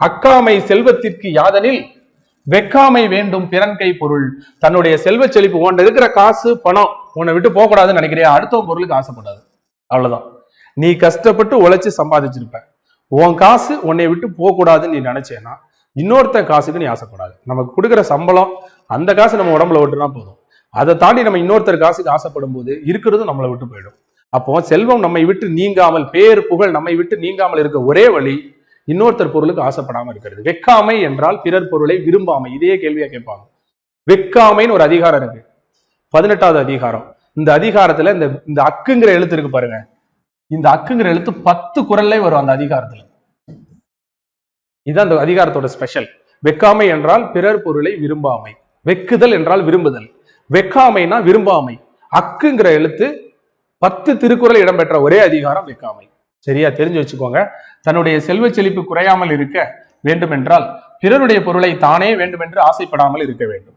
அக்காமை செல்வத்திற்கு யாதனில் வெக்காமை வேண்டும் பிறன் கை பொருள். தன்னுடைய செல்வ செழிப்பு, உன்ன இருக்கிற காசு பணம் உன்னை விட்டு போக கூடாதுன்னு நினைக்கிறியா, அடுத்த பொருளுக்கு ஆசைப்படாது. அவ்வளவுதான். நீ கஷ்டப்பட்டு உழைச்சு சம்பாதிச்சிருப்ப, உன் காசு உன்னை விட்டு போக கூடாதுன்னு நீ நினைச்சேன்னா இன்னொருத்த காசுக்கு நீ ஆசைப்படாது. நமக்கு கொடுக்குற சம்பளம் அந்த காசு நம்ம உடம்புல விட்டுனா போதும். அதை தாண்டி நம்ம இன்னொருத்தர் காசுக்கு ஆசைப்படும் போது இருக்கிறது நம்மளை விட்டு போயிடும். அப்போ செல்வம் நம்மை விட்டு நீங்காமல், பேர் புகழ் நம்மை விட்டு நீங்காமல் இருக்க ஒரே வழி இன்னொருத்தர் பொருளுக்கு ஆசைப்படாம இருக்கிறது. வெக்காமை என்றால் பிறர் பொருளை விரும்பாமை. இதே கேள்வியா கேட்பாங்க. வெக்காமைன்னு ஒரு அதிகாரம் இருக்கு, 18வது அதிகாரம். இந்த அதிகாரத்துல இந்த அக்குங்கிற எழுத்து இருக்கு பாருங்க, இந்த அக்குங்கிற எழுத்து 10 குறள்ல வரும் அந்த அதிகாரத்துல. இதுதான் அந்த அதிகாரத்தோட ஸ்பெஷல். வெக்காமை என்றால் பிறர் பொருளை விரும்பாமை, வெக்குதல் என்றால் விரும்புதல், வெக்காமைனா விரும்பாமை. அக்குங்கிற எழுத்து 10 திருக்குறள் இடம்பெற்ற ஒரே அதிகாரம் வெக்காமை. சரியா தெரிஞ்சு வச்சுக்கோங்க. தன்னுடைய செல்வ செழிப்பு குறையாமல் இருக்க வேண்டும் என்றால் பிறருடைய பொருளை தானே வேண்டுமென்று ஆசைப்படாமல் இருக்க வேண்டும்.